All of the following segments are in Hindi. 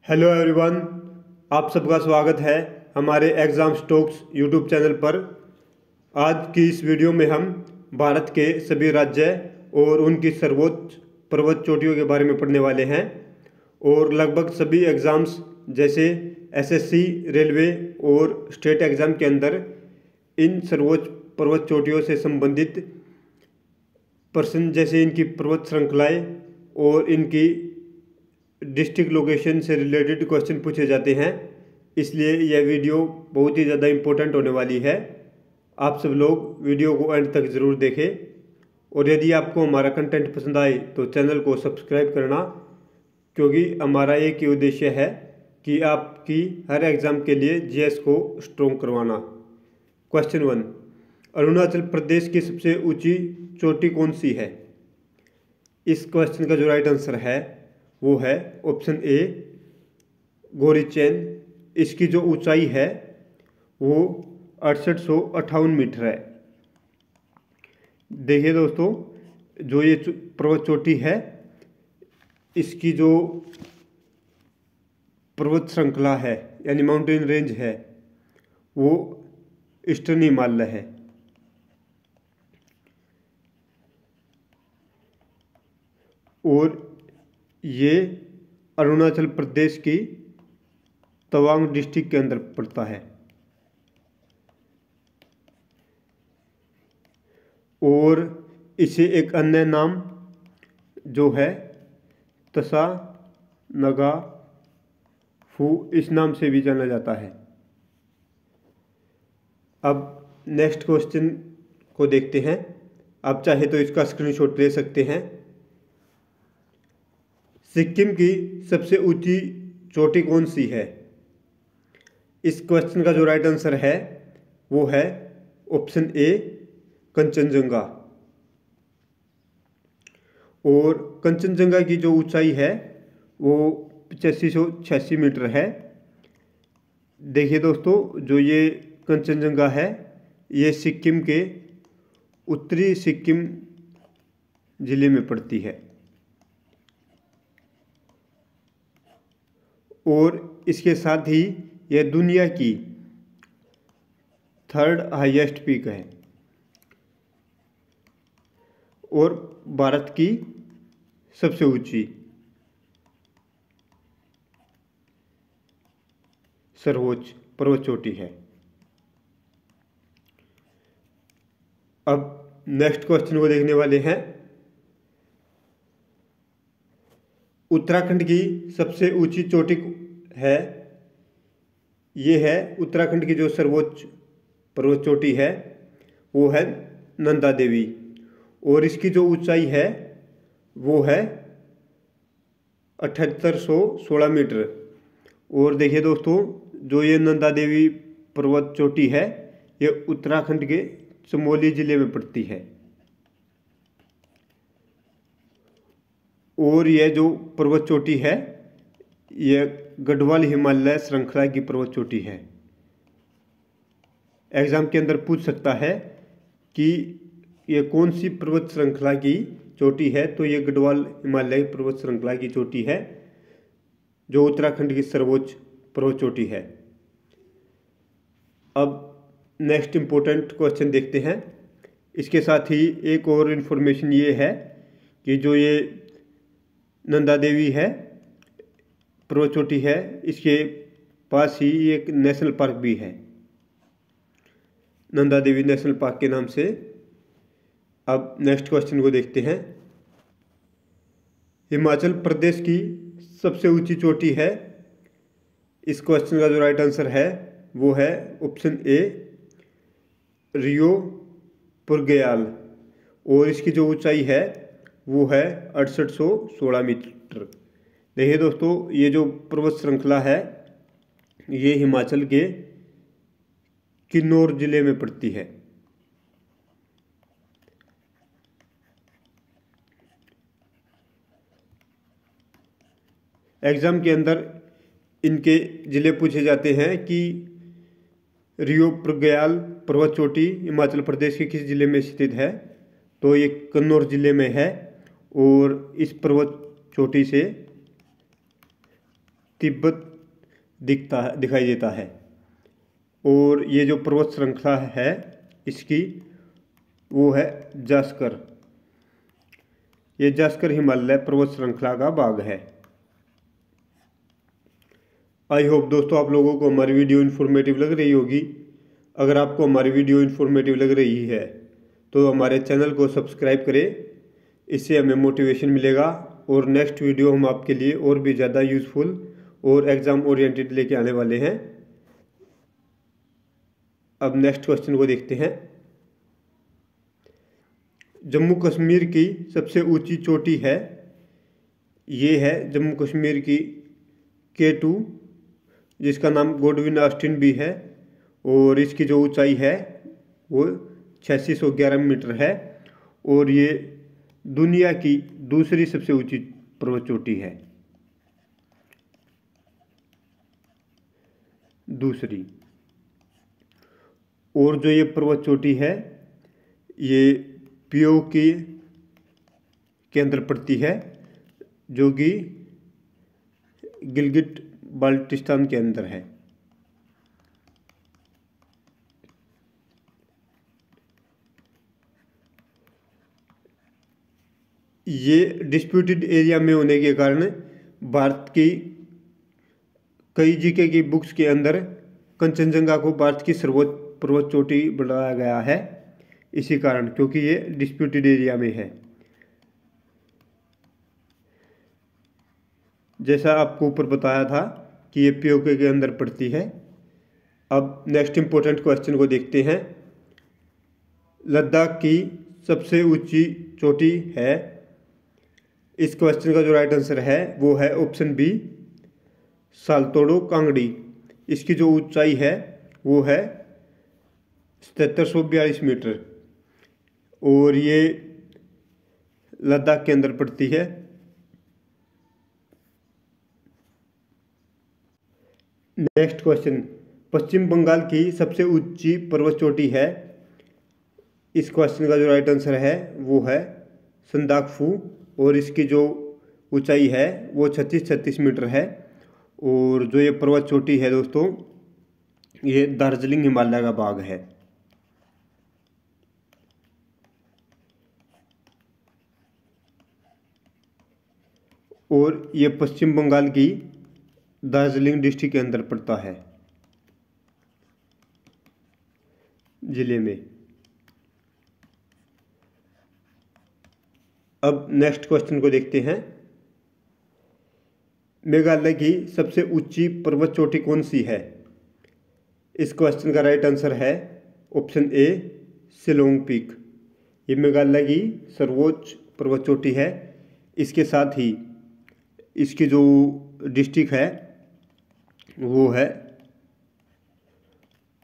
हेलो एवरीवन, आप सबका स्वागत है हमारे एग्ज़ाम स्टॉक्स यूट्यूब चैनल पर। आज की इस वीडियो में हम भारत के सभी राज्य और उनकी सर्वोच्च पर्वत चोटियों के बारे में पढ़ने वाले हैं। और लगभग सभी एग्ज़ाम्स जैसे एसएससी, रेलवे और स्टेट एग्ज़ाम के अंदर इन सर्वोच्च पर्वत चोटियों से संबंधित प्रश्न जैसे इनकी पर्वत श्रृंखलाएँ और इनकी डिस्ट्रिक्ट लोकेशन से रिलेटेड क्वेश्चन पूछे जाते हैं। इसलिए यह वीडियो बहुत ही ज़्यादा इम्पोर्टेंट होने वाली है। आप सब लोग वीडियो को एंड तक ज़रूर देखें और यदि आपको हमारा कंटेंट पसंद आए तो चैनल को सब्सक्राइब करना, क्योंकि हमारा एक ही उद्देश्य है कि आपकी हर एग्ज़ाम के लिए जीएस को स्ट्रॉन्ग करवाना। क्वेश्चन 1, अरुणाचल प्रदेश की सबसे ऊंची चोटी कौन सी है? इस क्वेश्चन का जो राइट आंसर है वो है ऑप्शन ए, गोरीचैन। इसकी जो ऊंचाई है वो 6858 मीटर है। देखिए दोस्तों, जो ये पर्वत चोटी है इसकी जो पर्वत श्रृंखला है यानी माउंटेन रेंज है वो ईस्टर्न हिमालय है। और ये अरुणाचल प्रदेश की तवांग डिस्ट्रिक्ट के अंदर पड़ता है। और इसे एक अन्य नाम जो है तसा नगा फू, इस नाम से भी जाना जाता है। अब नेक्स्ट क्वेश्चन को देखते हैं। आप चाहे तो इसका स्क्रीनशॉट ले सकते हैं। सिक्किम की सबसे ऊंची चोटी कौन सी है? इस क्वेश्चन का जो राइट आंसर है वो है ऑप्शन ए, कंचनजंगा। और कंचनजंगा की जो ऊंचाई है वो 8586 मीटर है। देखिए दोस्तों, जो ये कंचनजंगा है ये सिक्किम के उत्तरी सिक्किम जिले में पड़ती है और इसके साथ ही यह दुनिया की 3rd हाईएस्ट पीक है और भारत की सबसे ऊंची सर्वोच्च पर्वत चोटी है। अब नेक्स्ट क्वेश्चन को देखने वाले हैं। उत्तराखंड की सबसे ऊंची चोटी है, ये है उत्तराखंड की जो सर्वोच्च पर्वत चोटी है वो है नंदा देवी। और इसकी जो ऊंचाई है वो है 7816 मीटर। और देखिए दोस्तों, जो ये नंदा देवी पर्वत चोटी है ये उत्तराखंड के चमोली जिले में पड़ती है। और यह जो पर्वत चोटी है यह गढ़वाल हिमालय श्रृंखला की पर्वत चोटी है। एग्ज़ाम के अंदर पूछ सकता है कि यह कौन सी पर्वत श्रृंखला की चोटी है, तो यह गढ़वाल हिमालय पर्वत श्रृंखला की चोटी है जो उत्तराखंड की सर्वोच्च पर्वत चोटी है। अब नेक्स्ट इम्पोर्टेंट क्वेश्चन देखते हैं। इसके साथ ही एक और इन्फॉर्मेशन ये है कि जो ये नंदा देवी है पर्वत चोटी है, इसके पास ही एक नेशनल पार्क भी है नंदा देवी नेशनल पार्क के नाम से। अब नेक्स्ट क्वेश्चन को देखते हैं। हिमाचल प्रदेश की सबसे ऊंची चोटी है। इस क्वेश्चन का जो राइट आंसर है वो है ऑप्शन ए, रियो पुरगयाल। और इसकी जो ऊंचाई है वो है 6816 मीटर। देखिए दोस्तों, ये जो पर्वत श्रृंखला है ये हिमाचल के किन्नौर जिले में पड़ती है। एग्ज़ाम के अंदर इनके ज़िले पूछे जाते हैं कि रियो पुरगयाल पर्वत चोटी हिमाचल प्रदेश के किस ज़िले में स्थित है, तो ये किन्नौर ज़िले में है। और इस पर्वत चोटी से तिब्बत दिखाई देता है। और ये जो पर्वत श्रृंखला है इसकी वो है जास्कर। ये जास्कर हिमालय पर्वत श्रृंखला का भाग है। आई होप दोस्तों आप लोगों को हमारी वीडियो इन्फॉर्मेटिव लग रही होगी। अगर आपको हमारी वीडियो इन्फॉर्मेटिव लग रही है तो हमारे चैनल को सब्सक्राइब करें, इससे हमें मोटिवेशन मिलेगा और नेक्स्ट वीडियो हम आपके लिए और भी ज़्यादा यूज़फुल और एग्ज़ाम ओरिएंटेड लेके आने वाले हैं। अब नेक्स्ट क्वेश्चन को देखते हैं। जम्मू कश्मीर की सबसे ऊंची चोटी है, ये है जम्मू कश्मीर की K2, जिसका नाम गोडविन ऑस्टिन भी है। और इसकी जो ऊंचाई है वो 8611 मीटर है और ये दुनिया की दूसरी सबसे ऊंची पर्वत चोटी है। दूसरी। और जो ये पर्वत चोटी है ये पीओके के अंदर पड़ती है, जो कि गिलगिट बाल्टिस्तान के अंदर है। ये डिस्प्यूटेड एरिया में होने के कारण भारत की कई जीके की बुक्स के अंदर कंचनजंगा को भारत की सर्वोच्च पर्वत चोटी बनाया गया है, इसी कारण, क्योंकि ये डिस्प्यूटेड एरिया में है। जैसा आपको ऊपर बताया था कि ये पीओके के अंदर पड़ती है। अब नेक्स्ट इंपॉर्टेंट क्वेश्चन को देखते हैं। लद्दाख की सबसे ऊंची चोटी है, इस क्वेश्चन का जो राइट आंसर है वो है ऑप्शन बी, सालतोरो कांगड़ी। इसकी जो ऊंचाई है वो है 7742 मीटर और ये लद्दाख के अंदर पड़ती है। नेक्स्ट क्वेश्चन, पश्चिम बंगाल की सबसे ऊंची पर्वत चोटी है, इस क्वेश्चन का जो राइट आंसर है वो है संदाकफू और इसकी जो ऊंचाई है वो 3636 मीटर है। और जो ये पर्वत चोटी है दोस्तों ये दार्जिलिंग हिमालय का भाग है। और ये पश्चिम बंगाल की दार्जिलिंग डिस्ट्रिक्ट के अंदर पड़ता है, जिले में। अब नेक्स्ट क्वेश्चन को देखते हैं। मेघालय की सबसे ऊंची पर्वत चोटी कौन सी है, इस क्वेश्चन का राइट आंसर है ऑप्शन ए, शिलोंग पीक। ये मेघालय की सर्वोच्च पर्वत चोटी है। इसके साथ ही इसकी जो डिस्ट्रिक्ट है वो है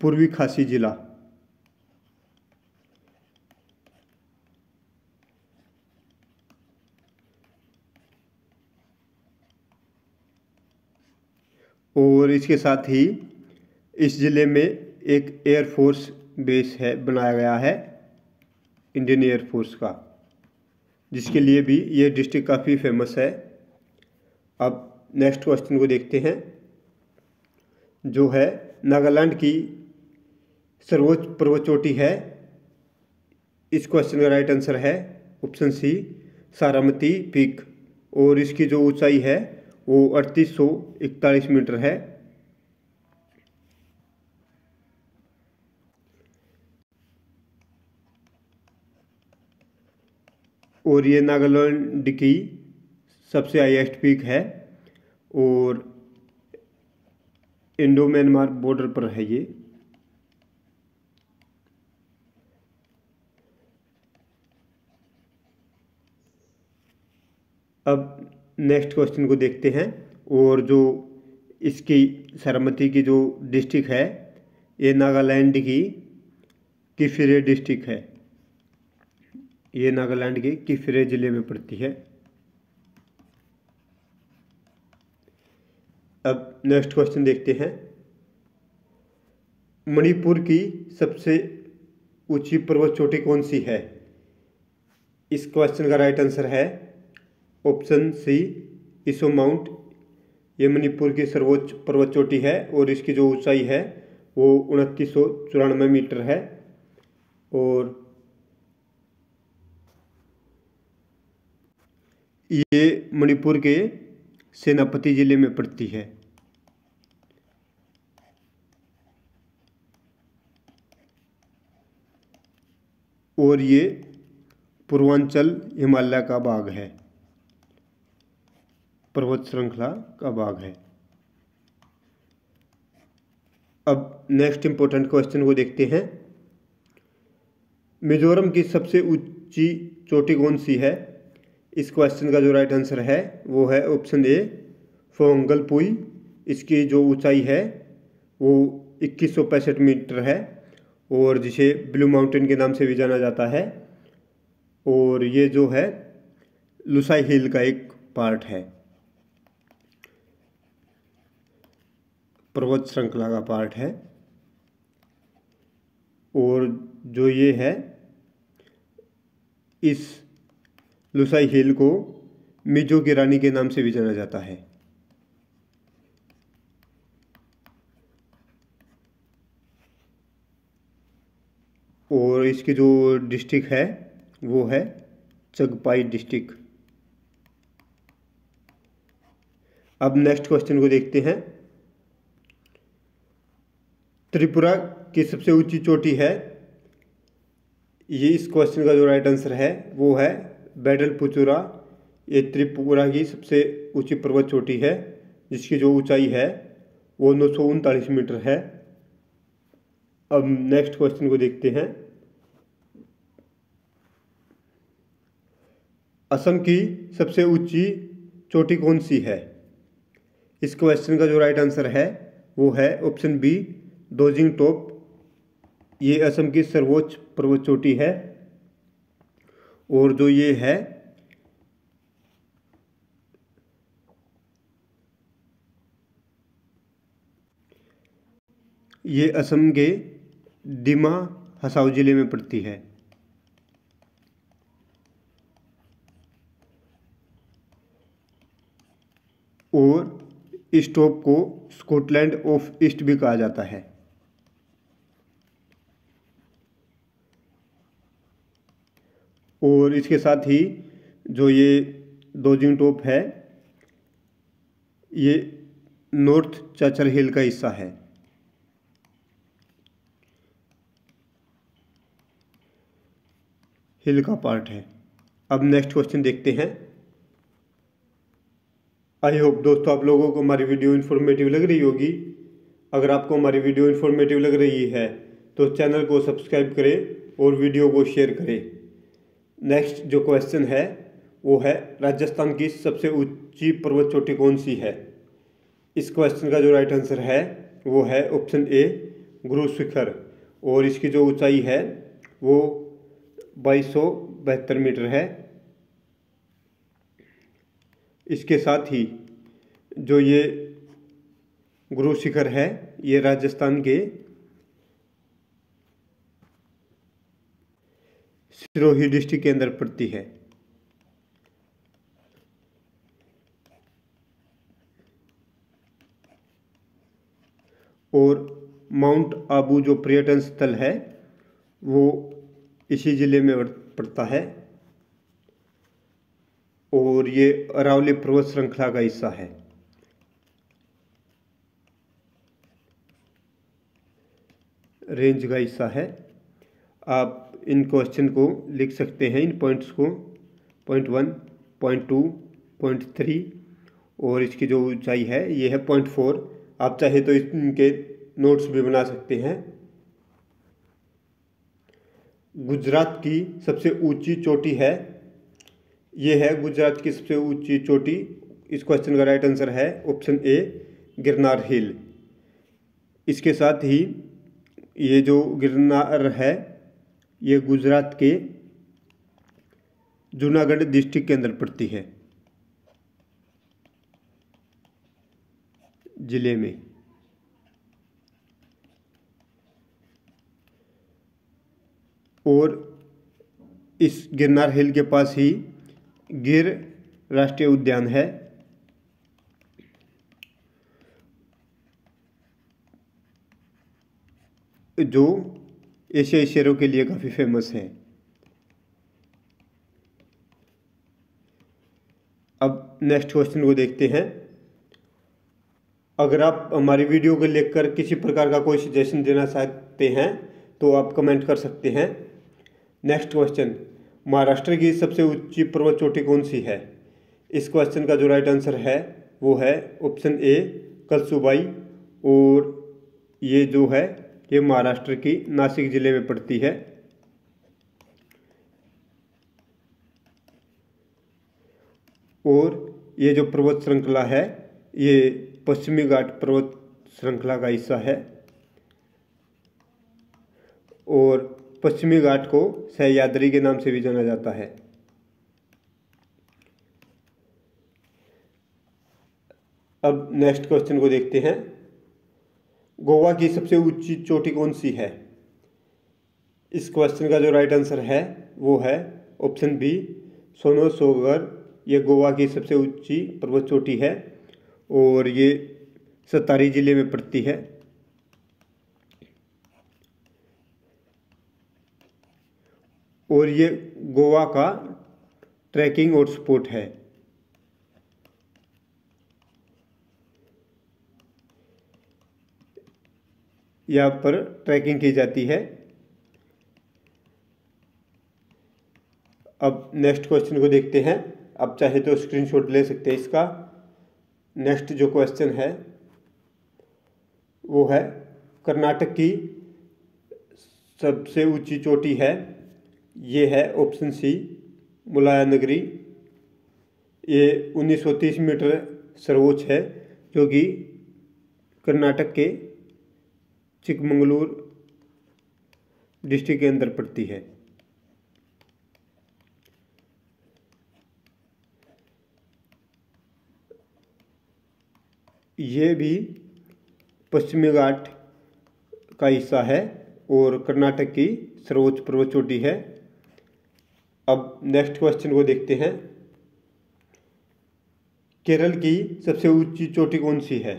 पूर्वी खासी जिला। और इसके साथ ही इस ज़िले में एक एयरफोर्स बेस है, बनाया गया है इंडियन एयरफोर्स का, जिसके लिए भी ये डिस्ट्रिक्ट काफ़ी फेमस है। अब नेक्स्ट क्वेश्चन को देखते हैं, जो है नागालैंड की सर्वोच्च पर्वत चोटी है, इस क्वेश्चन का राइट आंसर है ऑप्शन सी, सारामती पीक। और इसकी जो ऊंचाई है वो 3841 मीटर है। और ये नागालैंड की सबसे हाईएस्ट पीक है और इंडो म्यांमार बॉर्डर पर है ये। अब नेक्स्ट क्वेश्चन को देखते हैं। और जो इसकी सारामती की जो डिस्ट्रिक्ट है ये नागालैंड की किफिरे डिस्ट्रिक्ट है, ये नागालैंड के किफिरे ज़िले में पड़ती है। अब नेक्स्ट क्वेश्चन देखते हैं। मणिपुर की सबसे ऊंची पर्वत चोटी कौन सी है, इस क्वेश्चन का राइट आंसर है ऑप्शन सी, इसो माउंट। ये मणिपुर की सर्वोच्च पर्वत चोटी है और इसकी जो ऊंचाई है वो 2994 मीटर है। और ये मणिपुर के सेनापति जिले में पड़ती है। और ये पूर्वांचल हिमालय का भाग है, पर्वत श्रृंखला का भाग है। अब नेक्स्ट इंपॉर्टेंट क्वेश्चन को देखते हैं। मिजोरम की सबसे ऊंची चोटी कौन सी है? इस क्वेश्चन का जो राइट आंसर है वो है ऑप्शन ए, फोंगलपुई। इसकी जो ऊंचाई है वो 2165 मीटर है और जिसे ब्लू माउंटेन के नाम से भी जाना जाता है। और ये जो है लुसाई हिल का एक पार्ट है, पर्वत श्रृंखला का पार्ट है। और जो ये है, इस लुसाई हिल को मिजो की रानी के नाम से भी जाना जाता है। और इसकी जो डिस्ट्रिक्ट है वो है चगपाई डिस्ट्रिक्ट। अब नेक्स्ट क्वेश्चन को देखते हैं। त्रिपुरा की सबसे ऊंची चोटी है, ये इस क्वेश्चन का जो राइट आंसर है वो है बैडलपुचुरा। ये त्रिपुरा की सबसे ऊंची पर्वत चोटी है जिसकी जो ऊंचाई है वो 939 मीटर है। अब नेक्स्ट क्वेश्चन को देखते हैं। असम की सबसे ऊंची चोटी कौन सी है? इस क्वेश्चन का जो राइट आंसर है वो है ऑप्शन बी, दोजिंग टॉप। ये असम की सर्वोच्च पर्वत चोटी है और जो ये है ये असम के डिमा हसाओ जिले में पड़ती है। और इस टॉप को स्कॉटलैंड ऑफ ईस्ट भी कहा जाता है। और इसके साथ ही जो ये दोजिंग टॉप है ये नॉर्थ चाचर हिल का हिस्सा है। हिल का पार्ट है। अब नेक्स्ट क्वेश्चन देखते हैं। आई होप दोस्तों आप लोगों को हमारी वीडियो इन्फॉर्मेटिव लग रही होगी। अगर आपको हमारी वीडियो इन्फॉर्मेटिव लग रही है तो चैनल को सब्सक्राइब करें और वीडियो को शेयर करें। नेक्स्ट जो क्वेश्चन है वो है राजस्थान की सबसे ऊंची पर्वत चोटी कौन सी है? इस क्वेश्चन का जो राइट आंसर है वो है ऑप्शन ए, गुरु शिखर। और इसकी जो ऊंचाई है वो 2272 मीटर है। इसके साथ ही जो ये गुरु शिखर है ये राजस्थान के सिरोही डिस्ट्रिक्ट के अंदर पड़ती है। और माउंट आबू जो पर्यटन स्थल है वो इसी जिले में पड़ता है और ये अरावली पर्वत श्रृंखला का हिस्सा है। रेंज का हिस्सा है। आप इन क्वेश्चन को लिख सकते हैं, इन पॉइंट्स को, पॉइंट 1, पॉइंट 2, पॉइंट 3 और इसकी जो ऊंचाई है ये है पॉइंट 4। आप चाहे तो इनके नोट्स भी बना सकते हैं। गुजरात की सबसे ऊंची चोटी है, ये है गुजरात की सबसे ऊंची चोटी। इस क्वेश्चन का राइट आंसर है ऑप्शन ए, गिरनार हिल। इसके साथ ही ये जो गिरनार है ये गुजरात के जूनागढ़ डिस्ट्रिक्ट के अंदर पड़ती है, जिले में। और इस गिरनार हिल के पास ही गिर राष्ट्रीय उद्यान है। जो एशियाई शेरों के लिए काफ़ी फेमस है। अब नेक्स्ट क्वेश्चन को देखते हैं। अगर आप हमारी वीडियो को लेकर किसी प्रकार का कोई सजेशन देना चाहते हैं तो आप कमेंट कर सकते हैं। नेक्स्ट क्वेश्चन, महाराष्ट्र की सबसे ऊंची पर्वत चोटी कौन सी है? इस क्वेश्चन का जो राइट आंसर है वो है ऑप्शन ए कलसुबाई, और ये जो है ये महाराष्ट्र की नासिक जिले में पड़ती है। और ये जो पर्वत श्रृंखला है ये पश्चिमी घाट पर्वत श्रृंखला का हिस्सा है, और पश्चिमी घाट को सह्याद्री के नाम से भी जाना जाता है। अब नेक्स्ट क्वेश्चन को देखते हैं। गोवा की सबसे ऊंची चोटी कौन सी है? इस क्वेश्चन का जो राइट आंसर है वो है ऑप्शन बी सोनोसोगर। ये गोवा की सबसे ऊंची पर्वत चोटी है और ये सत्तारी जिले में पड़ती है। और ये गोवा का ट्रैकिंग हॉटस्पॉट है। यहाँ पर ट्रैकिंग की जाती है। अब नेक्स्ट क्वेश्चन को देखते हैं। आप चाहे तो स्क्रीनशॉट ले सकते हैं इसका। नेक्स्ट जो क्वेश्चन है वो है कर्नाटक की सबसे ऊंची चोटी है। ये है ऑप्शन सी मुलायनगिरी। ये 1930 मीटर सर्वोच्च है जो कि कर्नाटक के चिकमंगलूर डिस्ट्रिक्ट के अंदर पड़ती है। ये भी पश्चिमी घाट का हिस्सा है और कर्नाटक की सर्वोच्च पर्वत चोटी है। अब नेक्स्ट क्वेश्चन को देखते हैं। केरल की सबसे ऊंची चोटी कौन सी है?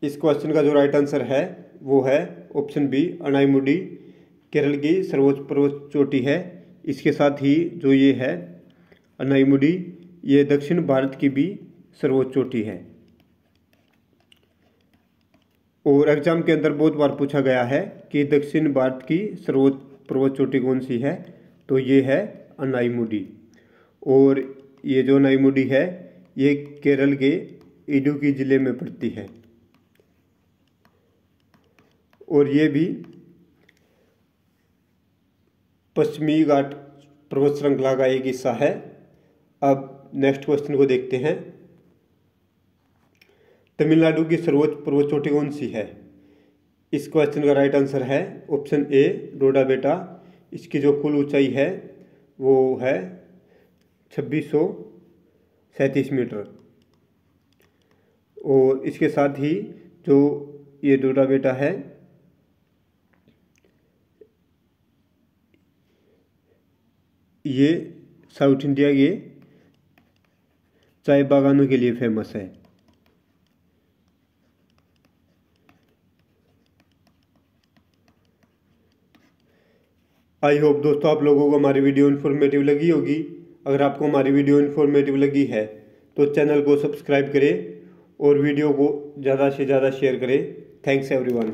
इस क्वेश्चन का जो राइट आंसर है वो है ऑप्शन बी अनाईमुडी। केरल की सर्वोच्च पर्वत चोटी है। इसके साथ ही जो ये है अनाईमुडी, ये दक्षिण भारत की भी सर्वोच्च चोटी है। और एग्जाम के अंदर बहुत बार पूछा गया है कि दक्षिण भारत की सर्वोच्च पर्वत चोटी कौन सी है, तो ये है अनाईमुडी। और ये जो अनाईमुडी है ये केरल के इडुक्की जिले में पड़ती है और ये भी पश्चिमी घाट पर्वत श्रृंखला का एक हिस्सा है। अब नेक्स्ट क्वेश्चन को देखते हैं। तमिलनाडु की सर्वोच्च पर्वत चोटी कौन सी है? इस क्वेश्चन का राइट आंसर है ऑप्शन ए रोडाबेटा। इसकी जो कुल ऊंचाई है वो है 2637 मीटर। और इसके साथ ही जो ये रोडाबेटा है ये साउथ इंडिया के चाय बागानों के लिए फेमस है। आई होप दोस्तों आप लोगों को हमारी वीडियो इन्फॉर्मेटिव लगी होगी। अगर आपको हमारी वीडियो इन्फॉर्मेटिव लगी है तो चैनल को सब्सक्राइब करें और वीडियो को ज़्यादा से ज़्यादा शेयर करें। Thanks everyone.